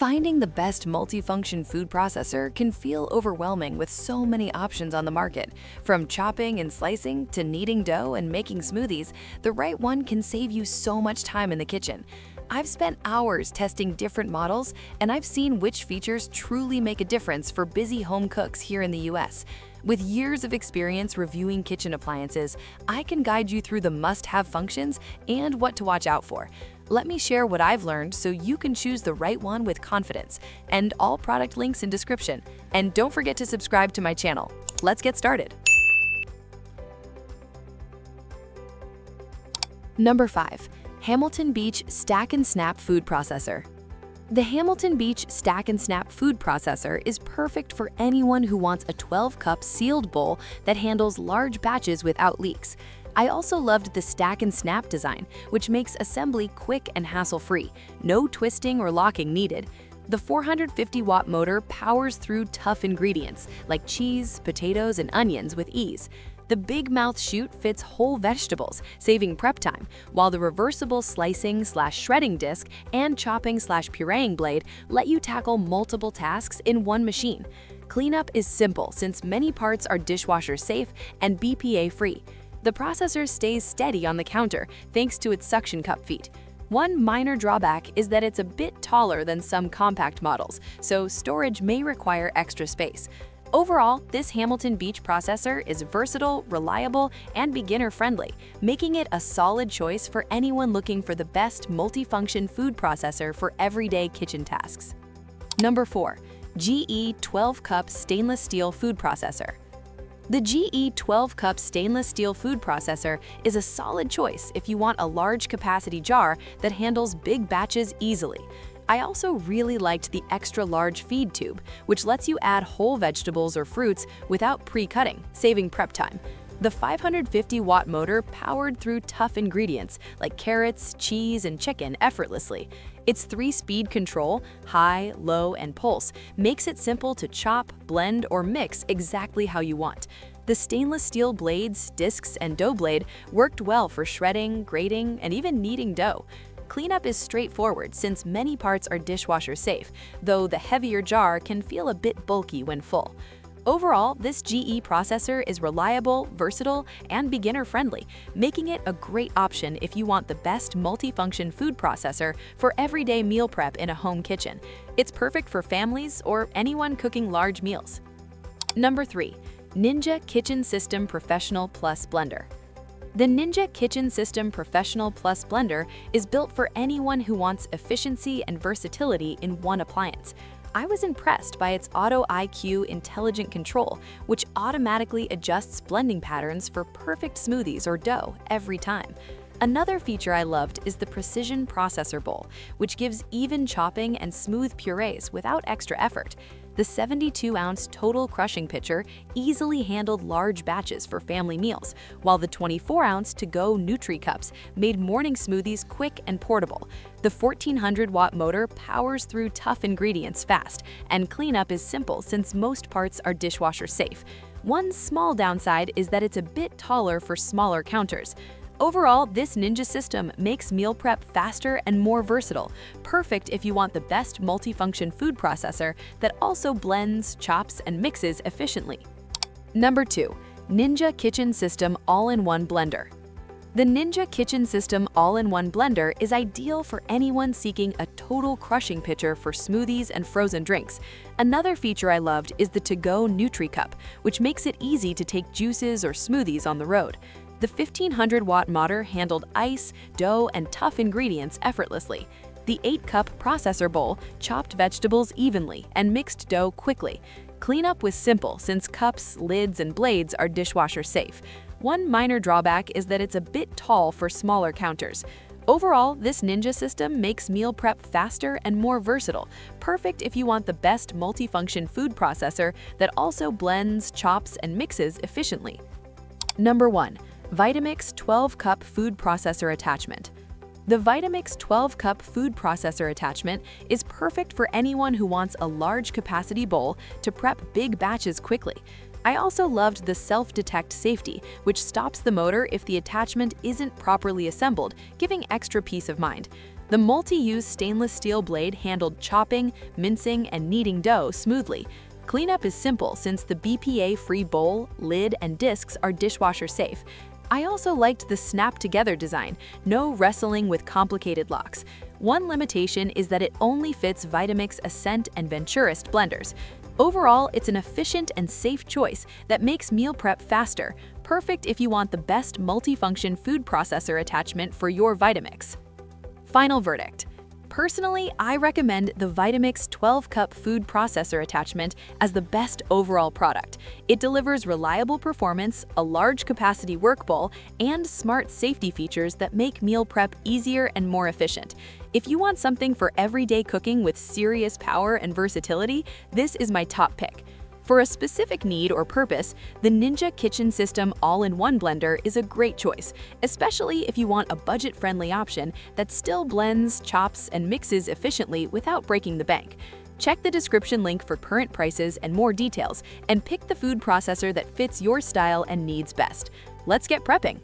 Finding the best multifunction food processor can feel overwhelming with so many options on the market. From chopping and slicing to kneading dough and making smoothies, the right one can save you so much time in the kitchen. I've spent hours testing different models, and I've seen which features truly make a difference for busy home cooks here in the US. With years of experience reviewing kitchen appliances, I can guide you through the must-have functions and what to watch out for. Let me share what I've learned so you can choose the right one with confidence, and all product links in description. And don't forget to subscribe to my channel. Let's get started. Number 5. Hamilton Beach Stack and Snap Food Processor. The Hamilton Beach Stack and Snap Food Processor is perfect for anyone who wants a 12-cup sealed bowl that handles large batches without leaks. I also loved the Stack and Snap design, which makes assembly quick and hassle-free. No twisting or locking needed. The 450-watt motor powers through tough ingredients like cheese, potatoes, and onions with ease. The big mouth chute fits whole vegetables, saving prep time, while the reversible slicing/shredding disc and chopping/pureeing blade let you tackle multiple tasks in one machine. Cleanup is simple since many parts are dishwasher safe and BPA-free. The processor stays steady on the counter thanks to its suction cup feet. One minor drawback is that it's a bit taller than some compact models, so storage may require extra space. Overall, this Hamilton Beach processor is versatile, reliable, and beginner-friendly, making it a solid choice for anyone looking for the best multifunction food processor for everyday kitchen tasks. Number 4. GE 12-Cup Stainless Steel Food Processor. The GE 12-Cup Stainless Steel Food Processor is a solid choice if you want a large capacity jar that handles big batches easily. I also really liked the extra-large feed tube, which lets you add whole vegetables or fruits without pre-cutting, saving prep time. The 550-watt motor powered through tough ingredients like carrots, cheese, and chicken effortlessly. Its 3-speed control, high, low, and pulse, makes it simple to chop, blend, or mix exactly how you want. The stainless steel blades, discs, and dough blade worked well for shredding, grating, and even kneading dough. Cleanup is straightforward since many parts are dishwasher safe, though the heavier jar can feel a bit bulky when full. Overall, this GE processor is reliable, versatile, and beginner-friendly, making it a great option if you want the best multifunction food processor for everyday meal prep in a home kitchen. It's perfect for families or anyone cooking large meals. Number 3. Ninja Kitchen System Professional Plus Blender. The Ninja Kitchen System Professional Plus Blender is built for anyone who wants efficiency and versatility in one appliance. I was impressed by its Auto IQ intelligent control, which automatically adjusts blending patterns for perfect smoothies or dough every time. Another feature I loved is the Precision Processor Bowl, which gives even chopping and smooth purees without extra effort. The 72-ounce total crushing pitcher easily handled large batches for family meals, while the 24-ounce to-go Nutri-Cups made morning smoothies quick and portable. The 1400-watt motor powers through tough ingredients fast, and cleanup is simple since most parts are dishwasher safe. One small downside is that it's a bit taller for smaller counters. Overall, this Ninja system makes meal prep faster and more versatile, perfect if you want the best multifunction food processor that also blends, chops, and mixes efficiently. Number 2. Ninja Kitchen System All-in-One Blender. The Ninja Kitchen System All-in-One Blender is ideal for anyone seeking a total crushing pitcher for smoothies and frozen drinks. Another feature I loved is the to-go Nutri-Cup, which makes it easy to take juices or smoothies on the road. The 1500-watt motor handled ice, dough, and tough ingredients effortlessly. The 8-cup processor bowl chopped vegetables evenly and mixed dough quickly. Cleanup was simple since cups, lids, and blades are dishwasher safe. One minor drawback is that it's a bit tall for smaller counters. Overall, this Ninja system makes meal prep faster and more versatile, perfect if you want the best multifunction food processor that also blends, chops, and mixes efficiently. Number 1. Vitamix 12-Cup Food Processor Attachment. The Vitamix 12-Cup Food Processor Attachment is perfect for anyone who wants a large capacity bowl to prep big batches quickly. I also loved the self-detect safety, which stops the motor if the attachment isn't properly assembled, giving extra peace of mind. The multi-use stainless steel blade handled chopping, mincing, and kneading dough smoothly. Cleanup is simple since the BPA-free bowl, lid, and discs are dishwasher safe. I also liked the snap-together design, no wrestling with complicated locks. One limitation is that it only fits Vitamix Ascent and Venturist blenders. Overall, it's an efficient and safe choice that makes meal prep faster, perfect if you want the best multifunction food processor attachment for your Vitamix. Final verdict. Personally, I recommend the Vitamix 12-cup food processor attachment as the best overall product. It delivers reliable performance, a large capacity work bowl, and smart safety features that make meal prep easier and more efficient. If you want something for everyday cooking with serious power and versatility, this is my top pick. For a specific need or purpose, the Ninja Kitchen System All-in-One Blender is a great choice, especially if you want a budget-friendly option that still blends, chops, and mixes efficiently without breaking the bank. Check the description link for current prices and more details, and pick the food processor that fits your style and needs best. Let's get prepping!